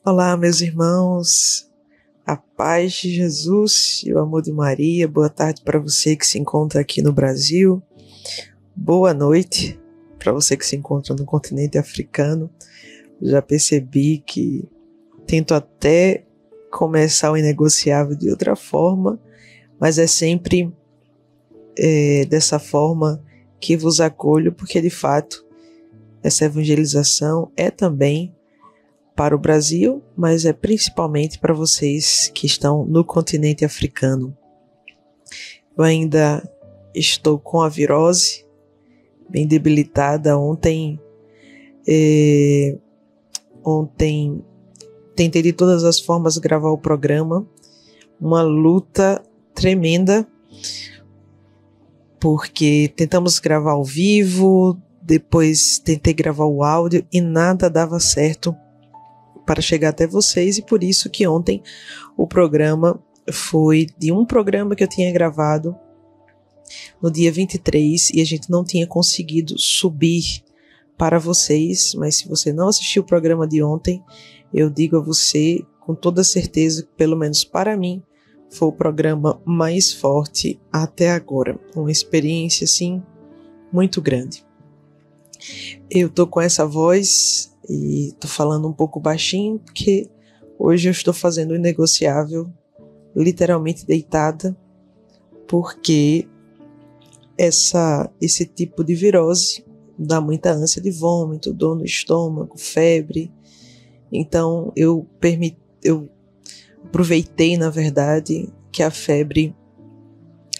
Olá, meus irmãos, a paz de Jesus e o amor de Maria. Boa tarde para você que se encontra aqui no Brasil. Boa noite para você que se encontra no continente africano. Já percebi que tento até começar o inegociável de outra forma, mas é sempre dessa forma que vos acolho, porque de fato essa evangelização é também para o Brasil, mas é principalmente para vocês que estão no continente africano. Eu ainda estou com a virose, bem debilitada. Ontem tentei de todas as formas gravar o programa, uma luta tremenda, porque tentamos gravar ao vivo, depois tentei gravar o áudio e nada dava certo para chegar até vocês, e por isso que ontem o programa foi de um programa que eu tinha gravado no dia 23 e a gente não tinha conseguido subir para vocês. Mas se você não assistiu o programa de ontem, eu digo a você com toda certeza que, pelo menos para mim, foi o programa mais forte até agora. Uma experiência assim muito grande. Eu tô com essa voz e tô falando um pouco baixinho porque hoje eu estou fazendo o inegociável literalmente deitada, porque esse tipo de virose dá muita ânsia de vômito, dor no estômago, febre. Então eu aproveitei, na verdade, que a febre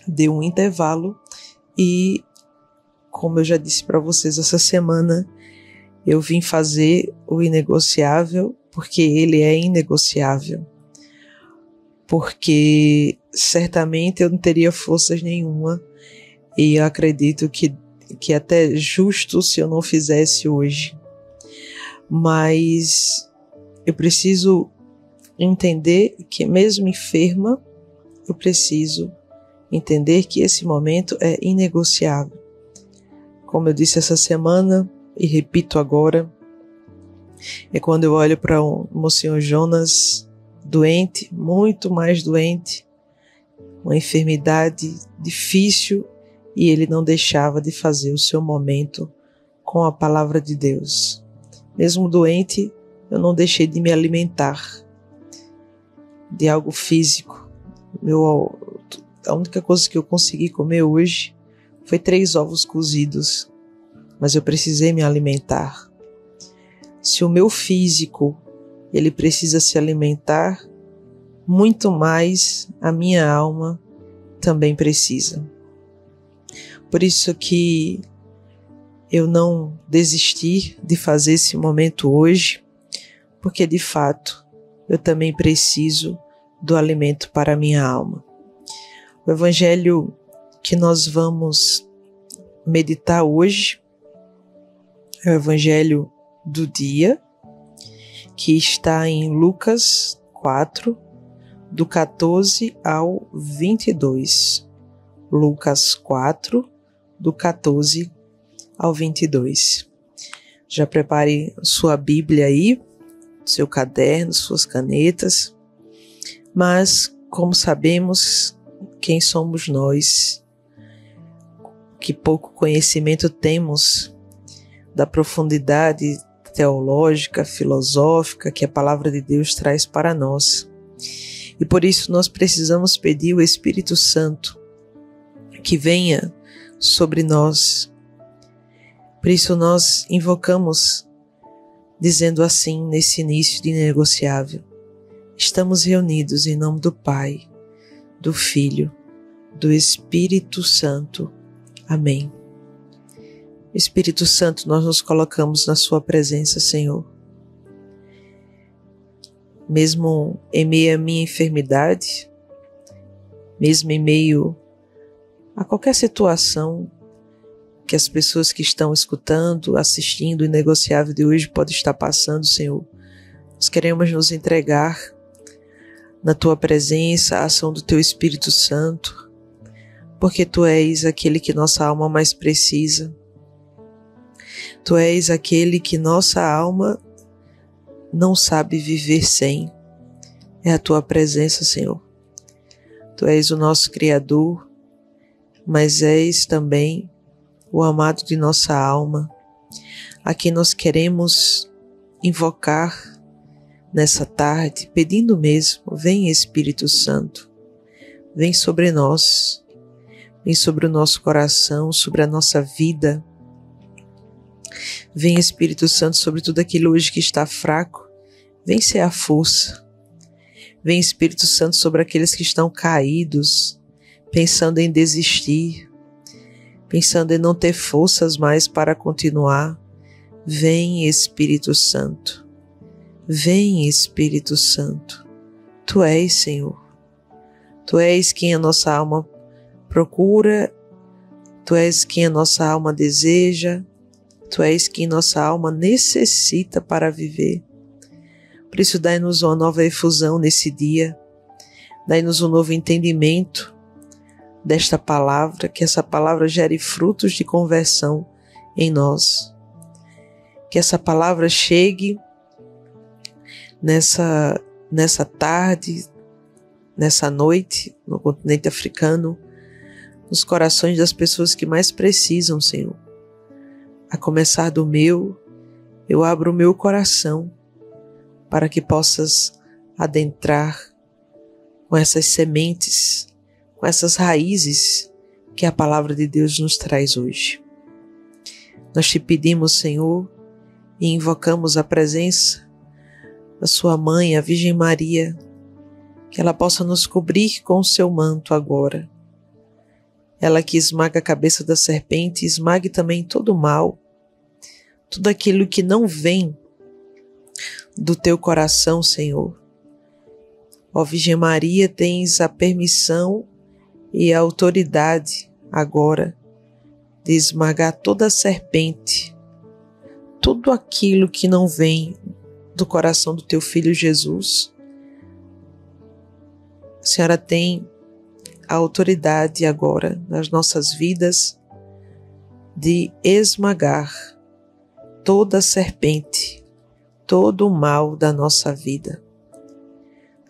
deu um intervalo e, como eu já disse para vocês, essa semana eu vim fazer o inegociável, porque ele é inegociável. Porque certamente eu não teria forças nenhuma, e eu acredito que até justo se eu não fizesse hoje. Mas eu preciso entender que, mesmo enferma, eu preciso entender que esse momento é inegociável. Como eu disse essa semana, e repito agora, é quando eu olho para o Monsenhor Jonas doente, muito mais doente, uma enfermidade difícil, e ele não deixava de fazer o seu momento com a palavra de Deus. Mesmo doente, eu não deixei de me alimentar de algo físico. A única coisa que eu consegui comer hoje foi 3 ovos cozidos, mas eu precisei me alimentar. Se o meu físico ele precisa se alimentar, muito mais a minha alma também precisa. Por isso que eu não desisti de fazer esse momento hoje, porque de fato eu também preciso do alimento para a minha alma. O evangelho que nós vamos meditar hoje é o evangelho do dia, que está em Lucas 4, do 14 ao 22. Lucas 4, do 14 ao 22. Já prepare sua Bíblia aí, seu caderno, suas canetas. Mas, como sabemos, quem somos nós? Que pouco conhecimento temos da profundidade teológica, filosófica que a palavra de Deus traz para nós. E por isso nós precisamos pedir o Espírito Santo que venha sobre nós. Por isso nós invocamos, dizendo assim nesse início de inegociável: estamos reunidos em nome do Pai, do Filho, do Espírito Santo. Amém. Espírito Santo, nós nos colocamos na sua presença, Senhor. Mesmo em meio à minha enfermidade, mesmo em meio a qualquer situação que as pessoas que estão escutando, assistindo o inegociável de hoje podem estar passando, Senhor, nós queremos nos entregar na tua presença, a ação do teu Espírito Santo, porque tu és aquele que nossa alma mais precisa. Tu és aquele que nossa alma não sabe viver sem é a Tua presença, Senhor. Tu és o nosso Criador, mas és também o amado de nossa alma, a quem nós queremos invocar nessa tarde, pedindo mesmo: vem Espírito Santo, vem sobre nós, vem sobre o nosso coração, sobre a nossa vida. Vem Espírito Santo sobre tudo aquilo hoje que está fraco, vem ser a força. Vem Espírito Santo sobre aqueles que estão caídos, pensando em desistir, pensando em não ter forças mais para continuar. Vem Espírito Santo, vem Espírito Santo. Tu és, Senhor. Tu és quem a nossa alma procura, Tu és quem a nossa alma deseja, Tu és quem nossa alma necessita para viver. Por isso, dai-nos uma nova efusão nesse dia, dai-nos um novo entendimento desta palavra, que essa palavra gere frutos de conversão em nós. Que essa palavra chegue nessa tarde, nessa noite, no continente africano, nos corações das pessoas que mais precisam, Senhor. A começar do meu, eu abro o meu coração para que possas adentrar com essas sementes, com essas raízes que a palavra de Deus nos traz hoje. Nós te pedimos, Senhor, e invocamos a presença da sua mãe, a Virgem Maria, que ela possa nos cobrir com o seu manto agora. Ela que esmaga a cabeça da serpente, esmague também todo o mal, tudo aquilo que não vem do teu coração, Senhor. Ó Virgem Maria, tens a permissão e a autoridade agora de esmagar toda a serpente, tudo aquilo que não vem do coração do teu Filho Jesus. A Senhora tem a autoridade agora nas nossas vidas de esmagar toda a serpente, todo o mal da nossa vida.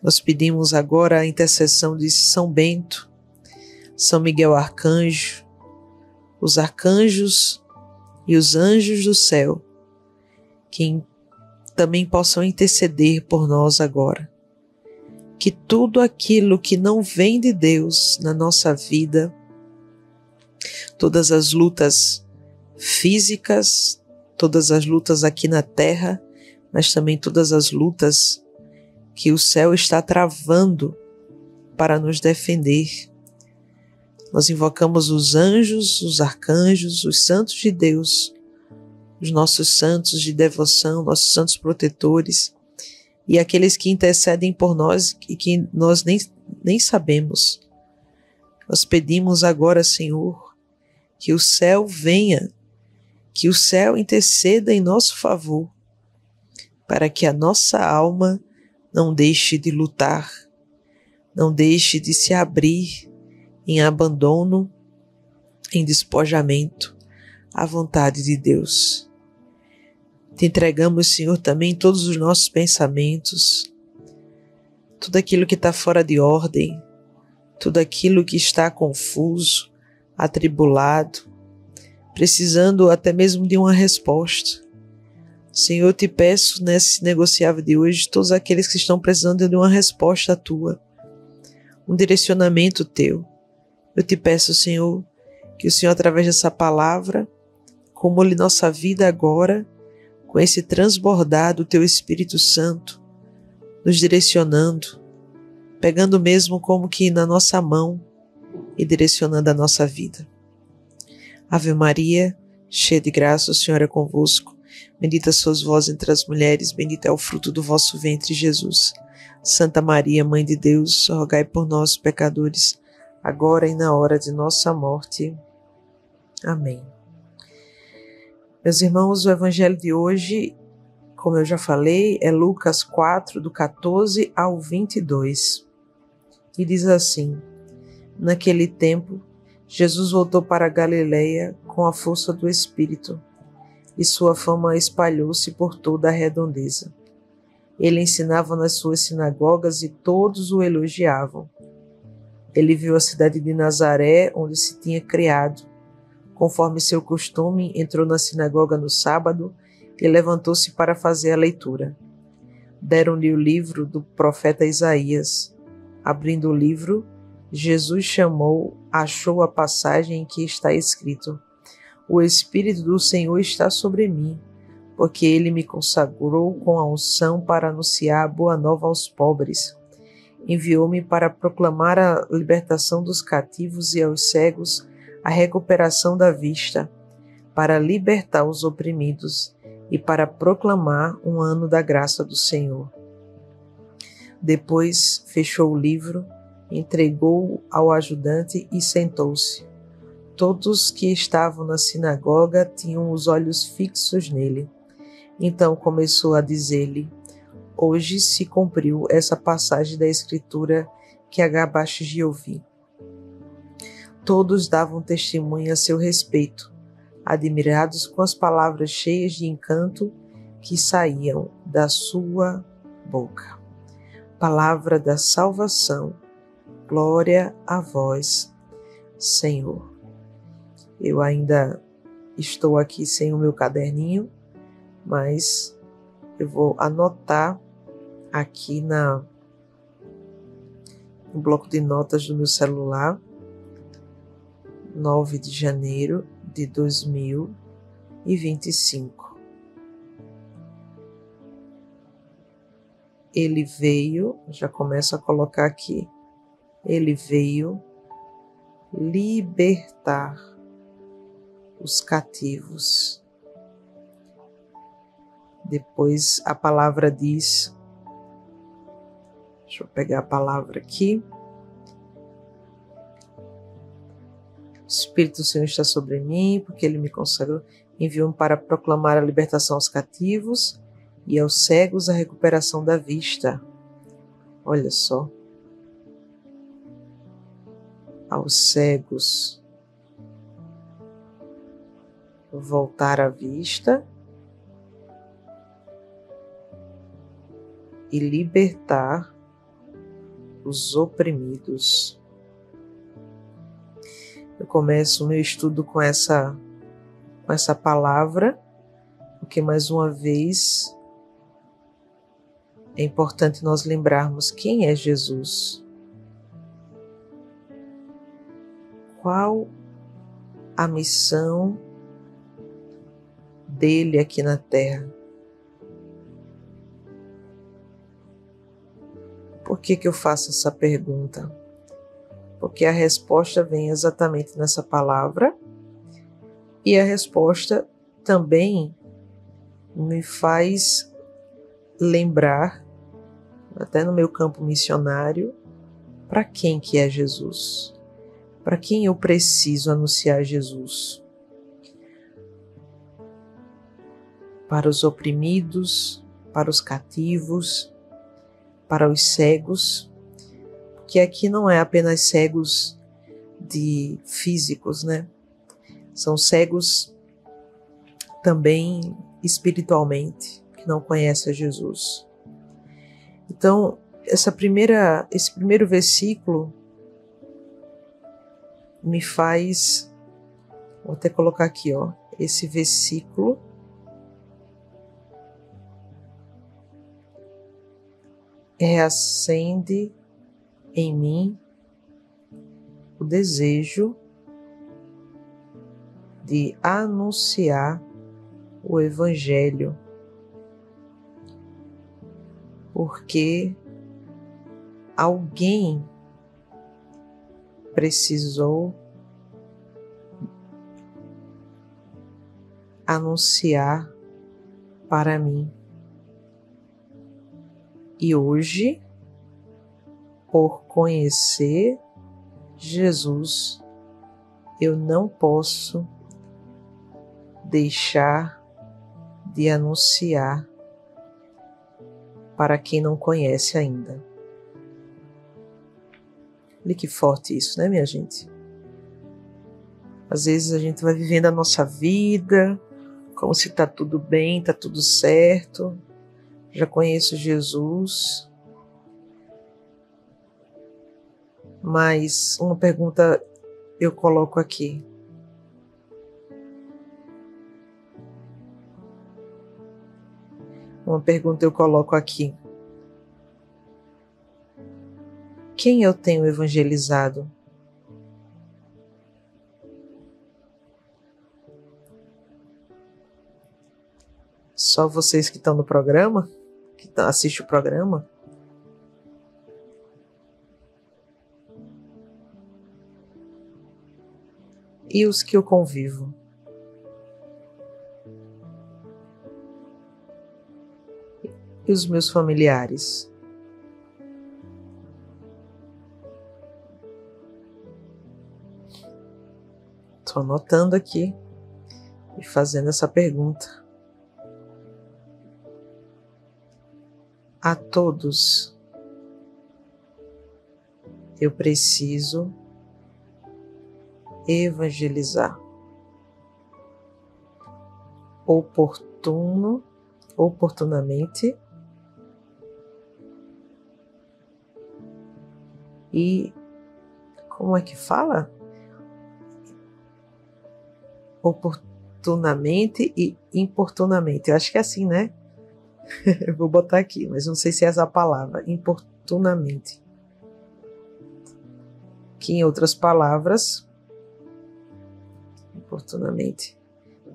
Nós pedimos agora a intercessão de São Bento, São Miguel Arcanjo, os arcanjos e os anjos do céu, que também possam interceder por nós agora. Que tudo aquilo que não vem de Deus na nossa vida, todas as lutas físicas, todas as lutas aqui na terra, mas também todas as lutas que o céu está travando para nos defender. Nós invocamos os anjos, os arcanjos, os santos de Deus, os nossos santos de devoção, nossos santos protetores e aqueles que intercedem por nós e que nós nem sabemos. Nós pedimos agora, Senhor, que o céu venha, que o céu interceda em nosso favor, para que a nossa alma não deixe de lutar, não deixe de se abrir em abandono, em despojamento à vontade de Deus. Te entregamos, Senhor, também todos os nossos pensamentos, tudo aquilo que está fora de ordem, tudo aquilo que está confuso, atribulado, precisando até mesmo de uma resposta. Senhor, eu te peço nesse negociável de hoje, todos aqueles que estão precisando de uma resposta tua, um direcionamento teu. Eu te peço, Senhor, que o Senhor, através dessa palavra, comole nossa vida agora com esse transbordar do teu Espírito Santo, nos direcionando, pegando mesmo como que na nossa mão e direcionando a nossa vida. Ave Maria, cheia de graça, o Senhor é convosco. Bendita sois vós entre as mulheres, bendito é o fruto do vosso ventre, Jesus. Santa Maria, Mãe de Deus, rogai por nós, pecadores, agora e na hora de nossa morte. Amém. Meus irmãos, o evangelho de hoje, como eu já falei, é Lucas 4, do 14 ao 22. E diz assim: naquele tempo, Jesus voltou para a Galileia com a força do Espírito, e sua fama espalhou-se por toda a redondeza. Ele ensinava nas suas sinagogas e todos o elogiavam. Ele viu a cidade de Nazaré, onde se tinha criado. Conforme seu costume, entrou na sinagoga no sábado e levantou-se para fazer a leitura. Deram-lhe o livro do profeta Isaías. Abrindo o livro, Jesus achou a passagem em que está escrito: O Espírito do Senhor está sobre mim, porque ele me consagrou com a unção para anunciar a boa nova aos pobres. Enviou-me para proclamar a libertação dos cativos e aos cegos a recuperação da vista, para libertar os oprimidos e para proclamar um ano da graça do Senhor. Depois fechou o livro, entregou-o ao ajudante e sentou-se. Todos que estavam na sinagoga tinham os olhos fixos nele. Então começou a dizer-lhe: Hoje se cumpriu essa passagem da Escritura que acabaste de ouvir. Todos davam testemunho a seu respeito, admirados com as palavras cheias de encanto que saíam da sua boca. Palavra da salvação. Glória a vós, Senhor. Eu ainda estou aqui sem o meu caderninho, mas eu vou anotar aqui no bloco de notas do meu celular, 9 de janeiro de 2025. Ele veio, já começo a colocar aqui, ele veio libertar os cativos. Depois a palavra diz, deixa eu pegar a palavra aqui. O Espírito do Senhor está sobre mim, porque ele me consagrou, enviou-me para proclamar a libertação aos cativos e aos cegos a recuperação da vista. Olha só. Aos cegos voltar à vista e libertar os oprimidos. Eu começo o meu estudo com essa palavra, porque mais uma vez é importante nós lembrarmos quem é Jesus. Qual a missão dele aqui na Terra? Por que eu faço essa pergunta? Porque a resposta vem exatamente nessa palavra e a resposta também me faz lembrar, até no meu campo missionário, para quem que é Jesus? Para quem eu preciso anunciar Jesus? Para os oprimidos, para os cativos, para os cegos, porque aqui não é apenas cegos de físicos, né? São cegos também espiritualmente, que não conhecem a Jesus. Então, esse primeiro versículo me faz, vou até colocar aqui, esse versículo reacende em mim o desejo de anunciar o Evangelho, porque alguém precisou anunciar para mim. E hoje, por conhecer Jesus, eu não posso deixar de anunciar para quem não conhece ainda. Olha que forte isso, né, minha gente? Às vezes a gente vai vivendo a nossa vida como se tá tudo bem, tá tudo certo, já conheço Jesus, mas uma pergunta eu coloco aqui. Uma pergunta eu coloco aqui. Quem eu tenho evangelizado? Só vocês que estão no programa? Que assistem o programa? E os que eu convivo? E os meus familiares? Estou anotando aqui e fazendo essa pergunta. A todos eu preciso evangelizar. Oportunamente e como é que fala? Oportunamente e importunamente. Eu acho que é assim, né? Eu vou botar aqui, mas não sei se é essa a palavra. Importunamente. Que em outras palavras, oportunamente,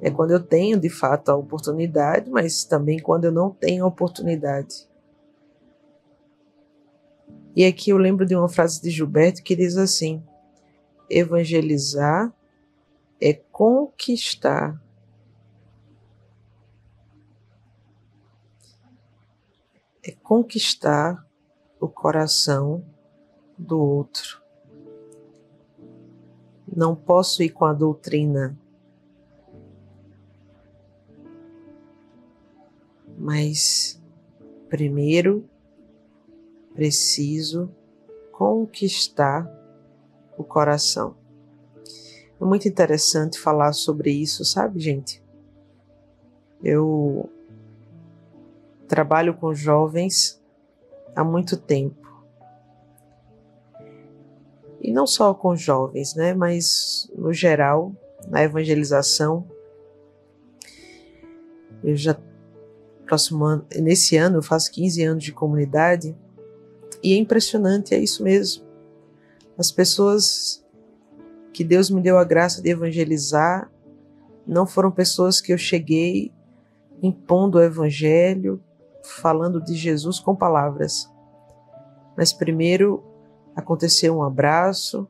é quando eu tenho de fato a oportunidade, mas também quando eu não tenho a oportunidade. E aqui eu lembro de uma frase de Gilberto que diz assim: evangelizar é conquistar. É conquistar o coração do outro. Não posso ir com a doutrina, mas primeiro preciso conquistar o coração. É muito interessante falar sobre isso, sabe, gente? Eu trabalho com jovens há muito tempo. E não só com jovens, né? Mas no geral, na evangelização. Eu já nesse ano eu faço 15 anos de comunidade e é impressionante, é isso mesmo. As pessoas que Deus me deu a graça de evangelizar não foram pessoas que eu cheguei impondo o evangelho, falando de Jesus com palavras. Mas primeiro aconteceu um abraço,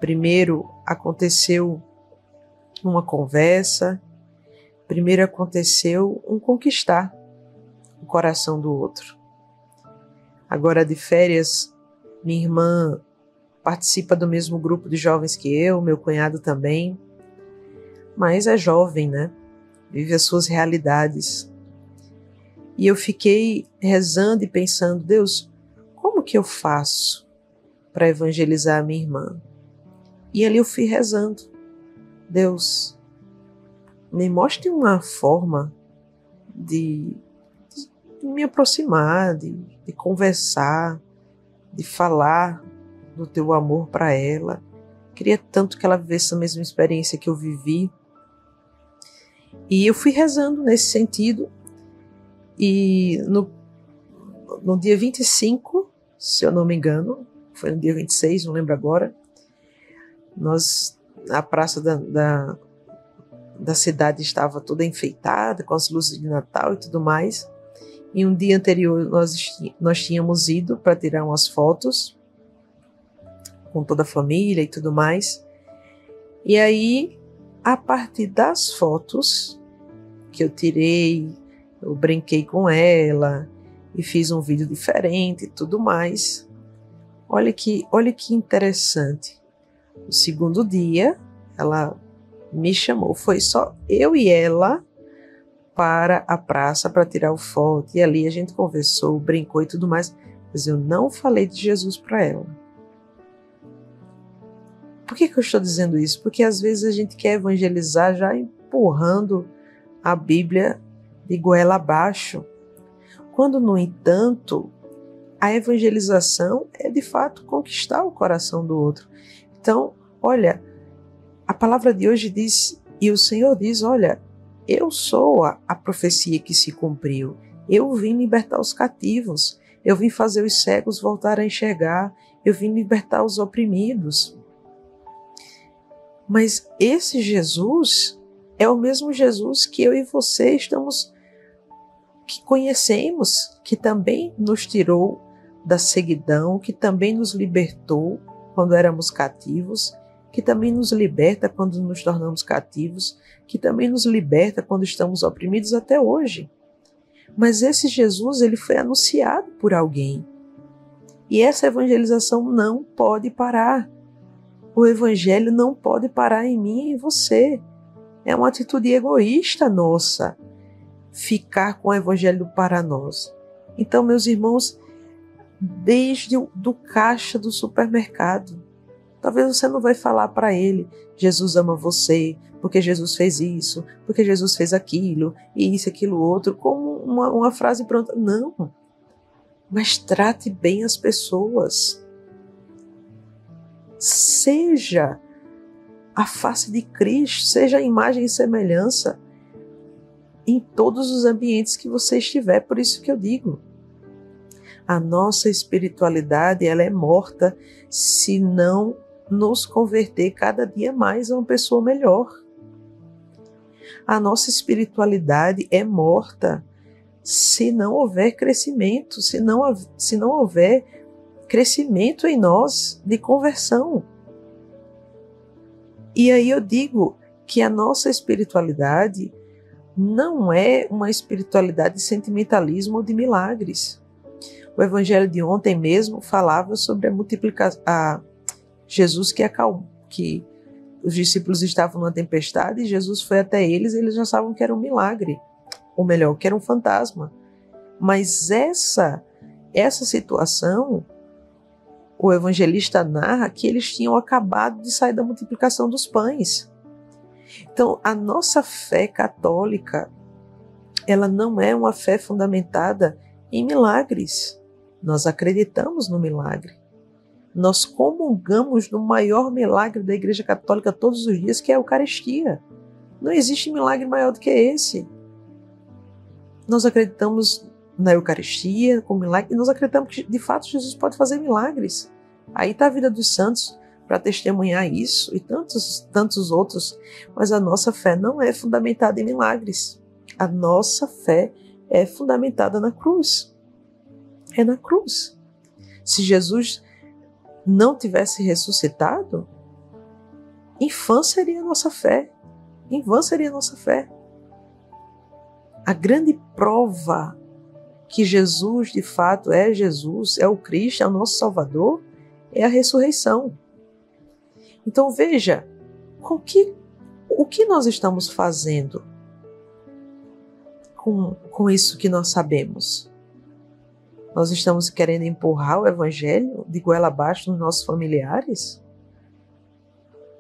primeiro aconteceu uma conversa, primeiro aconteceu um conquistar o coração do outro. Agora de férias, minha irmã participa do mesmo grupo de jovens que eu, meu cunhado também, mas é jovem, né? Vive as suas realidades. E eu fiquei rezando e pensando, Deus, como que eu faço para evangelizar a minha irmã? E ali eu fui rezando, Deus, me mostre uma forma de me aproximar, de conversar, de falar do teu amor para ela. Queria tanto que ela vivesse a mesma experiência que eu vivi. E eu fui rezando nesse sentido. E no dia 25, se eu não me engano, foi no dia 26, não lembro agora, a praça da cidade estava toda enfeitada, com as luzes de Natal e tudo mais. E um dia anterior nós tínhamos ido para tirar umas fotos com toda a família e tudo mais. E aí, a partir das fotos que eu tirei, eu brinquei com ela e fiz um vídeo diferente e tudo mais. Olha que interessante. No segundo dia, ela me chamou, foi só eu e ela para a praça para tirar o foto. E ali a gente conversou, brincou e tudo mais, mas eu não falei de Jesus para ela. Por que eu estou dizendo isso? Porque às vezes a gente quer evangelizar já empurrando a Bíblia de goela abaixo. Quando, no entanto, a evangelização é de fato conquistar o coração do outro. Então, olha, a palavra de hoje diz, e o Senhor diz, olha, eu sou a profecia que se cumpriu. Eu vim libertar os cativos. Eu vim fazer os cegos voltar a enxergar. Eu vim libertar os oprimidos. Mas esse Jesus é o mesmo Jesus que eu e você que conhecemos, que também nos tirou da ceguidão, que também nos libertou quando éramos cativos, que também nos liberta quando nos tornamos cativos, que também nos liberta quando estamos oprimidos até hoje. Mas esse Jesus, ele foi anunciado por alguém. E essa evangelização não pode parar. O evangelho não pode parar em mim e em você. É uma atitude egoísta nossa ficar com o evangelho para nós. Então, meus irmãos, desde do caixa do supermercado, talvez você não vai falar para ele, Jesus ama você, porque Jesus fez isso, porque Jesus fez aquilo, e isso, aquilo, outro, como uma frase pronta. Não. Mas trate bem as pessoas. Seja a face de Cristo, seja a imagem e semelhança em todos os ambientes que você estiver. Por isso que eu digo, a nossa espiritualidade, ela é morta se não nos converter cada dia mais a uma pessoa melhor. A nossa espiritualidade é morta se não houver crescimento, se não houver crescimento em nós de conversão. E aí eu digo que a nossa espiritualidade não é uma espiritualidade de sentimentalismo ou de milagres. O evangelho de ontem mesmo falava sobre a multiplicação, Jesus que os discípulos estavam numa tempestade e Jesus foi até eles e eles já sabiam que era um milagre, ou melhor, que era um fantasma. Mas essa situação, o evangelista narra que eles tinham acabado de sair da multiplicação dos pães. Então, a nossa fé católica, ela não é uma fé fundamentada em milagres. Nós acreditamos no milagre. Nós comungamos no maior milagre da Igreja Católica todos os dias, que é a Eucaristia. Não existe milagre maior do que esse. Nós acreditamos na Eucaristia, com milagre, e nós acreditamos que, de fato, Jesus pode fazer milagres. Aí está a vida dos santos para testemunhar isso e tantos outros. Mas a nossa fé não é fundamentada em milagres. A nossa fé é fundamentada na cruz. É na cruz. Se Jesus não tivesse ressuscitado, em vão seria a nossa fé. Em vão seria a nossa fé. A grande prova que Jesus, de fato, é Jesus, é o Cristo, é o nosso Salvador, é a ressurreição. Então veja, o que nós estamos fazendo com isso que nós sabemos? Nós estamos querendo empurrar o Evangelho de goela abaixo nos nossos familiares?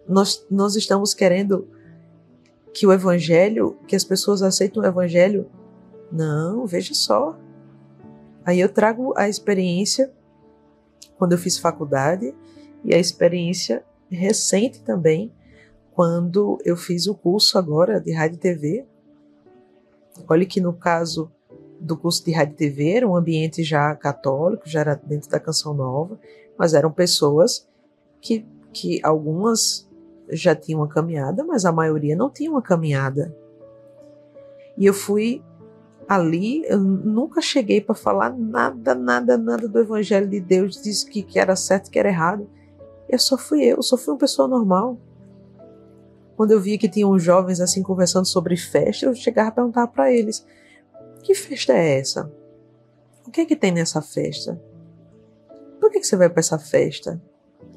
Nós estamos querendo que o Evangelho, que as pessoas aceitem o Evangelho? Não, veja só. Aí eu trago a experiência quando eu fiz faculdade e a experiência recente também, quando eu fiz o curso agora de rádio e TV. Olha que no caso do curso de rádio e TV era um ambiente já católico, já era dentro da Canção Nova, mas eram pessoas que algumas já tinham uma caminhada, mas a maioria não tinha uma caminhada. E eu fui ali, eu nunca cheguei para falar nada do Evangelho de Deus, disse que era certo e que era errado. Eu só fui uma pessoa normal. Quando eu via que tinham jovens assim conversando sobre festa, eu chegava a perguntar para eles: que festa é essa? O que é que tem nessa festa? Por que você vai para essa festa?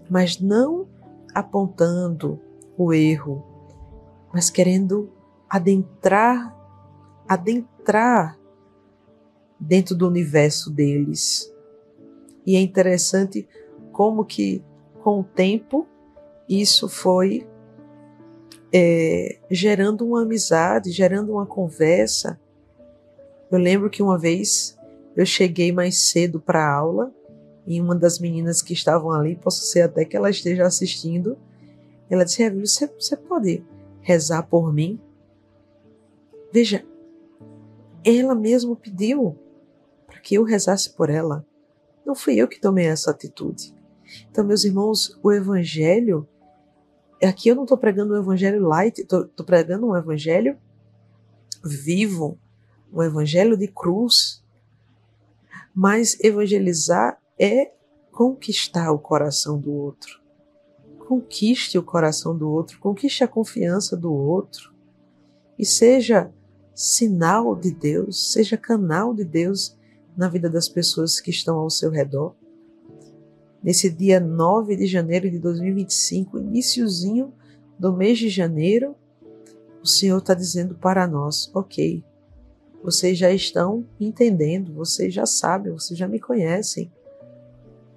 Mas não apontando o erro, mas querendo adentrar dentro do universo deles. E é interessante como que, com o tempo, isso foi gerando uma amizade, gerando uma conversa. Eu lembro que uma vez eu cheguei mais cedo para a aula e uma das meninas que estavam ali, posso ser até que ela esteja assistindo, ela disse: Evelyn, você pode rezar por mim? Veja, ela mesma pediu para que eu rezasse por ela. Não fui eu que tomei essa atitude. Então, meus irmãos, o evangelho, aqui eu não estou pregando um evangelho light, estou pregando um evangelho vivo, um evangelho de cruz. Mas evangelizar é conquistar o coração do outro. Conquiste o coração do outro, conquiste a confiança do outro e seja sinal de Deus, seja canal de Deus na vida das pessoas que estão ao seu redor. Nesse dia 9 de janeiro de 2025, iniciozinho do mês de janeiro, o Senhor está dizendo para nós: ok, vocês já estão entendendo, vocês já sabem, vocês já me conhecem.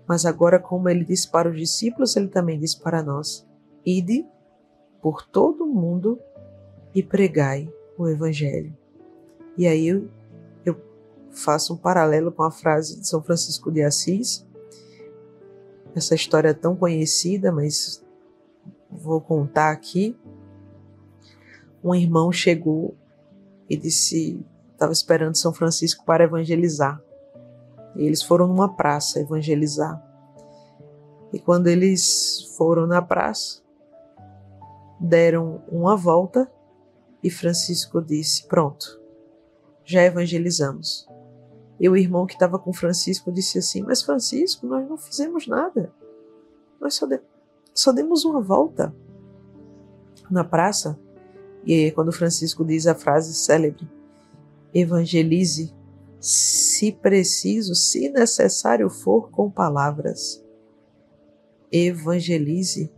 Mas agora, como ele disse para os discípulos, ele também disse para nós: ide por todo o mundo e pregai o Evangelho. E aí eu faço um paralelo com a frase de São Francisco de Assis, essa história é tão conhecida, mas vou contar aqui. Um irmão chegou e disse, estava esperando São Francisco para evangelizar. E eles foram numa praça evangelizar. E quando eles foram na praça, deram uma volta e Francisco disse: pronto, já evangelizamos. E o irmão que estava com Francisco disse assim: mas Francisco, nós não fizemos nada. Nós só demos uma volta na praça. E aí, quando Francisco diz a frase célebre: evangelize, se preciso, se necessário for, com palavras. Evangelize,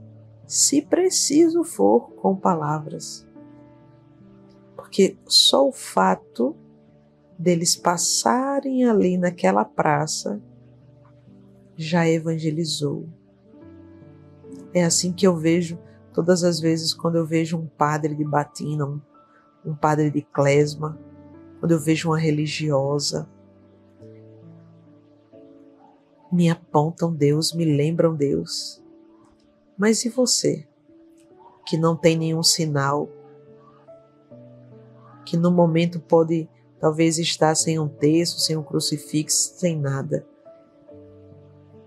se preciso for, com palavras. Porque só o fato deles passarem ali naquela praça já evangelizou. É assim que eu vejo todas as vezes quando eu vejo um padre de batina, um padre de clesma, quando eu vejo uma religiosa. Me apontam Deus, me lembram Deus. Mas e você, que não tem nenhum sinal, que no momento pode talvez estar sem um terço, sem um crucifixo, sem nada?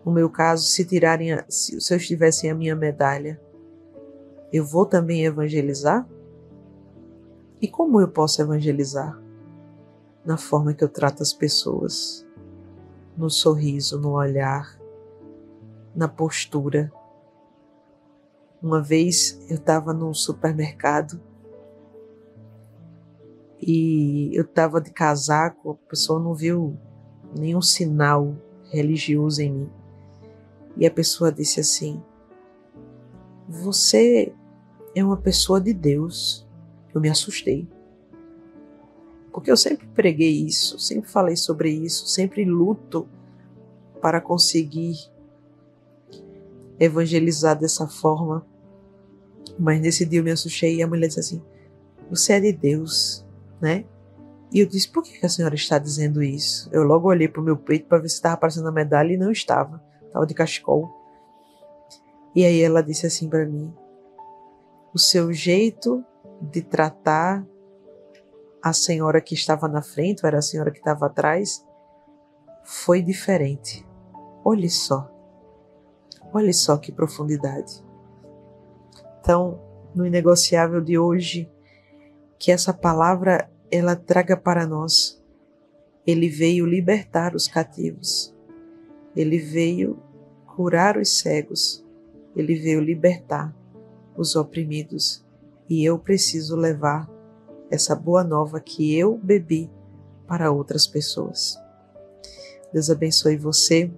No meu caso, se eu estivessem a minha medalha, eu vou também evangelizar? E como eu posso evangelizar? Na forma que eu trato as pessoas, no sorriso, no olhar, na postura. Uma vez eu estava num supermercado e eu estava de casaco, a pessoa não viu nenhum sinal religioso em mim. E a pessoa disse assim: você é uma pessoa de Deus. Eu me assustei. Porque eu sempre preguei isso, sempre falei sobre isso, sempre luto para conseguir evangelizar dessa forma. Mas nesse dia eu me assustei e a mulher disse assim: você é de Deus, né? E eu disse: por que a senhora está dizendo isso? Eu logo olhei para o meu peito para ver se estava aparecendo a medalha e não estava. Estava de cachecol. E aí ela disse assim para mim: o seu jeito de tratar a senhora que estava na frente, ou era a senhora que estava atrás, foi diferente. Olhe só que profundidade. Então, no inegociável de hoje, que essa palavra ela traga para nós. Ele veio libertar os cativos. Ele veio curar os cegos. Ele veio libertar os oprimidos. E eu preciso levar essa boa nova que eu bebi para outras pessoas. Deus abençoe você,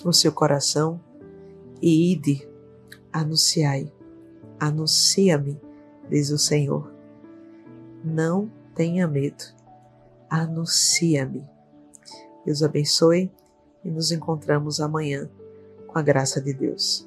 o seu coração, e ide, anunciai. Anuncia-me, diz o Senhor. Não tenha medo. Anuncia-me. Deus abençoe e nos encontramos amanhã com a graça de Deus.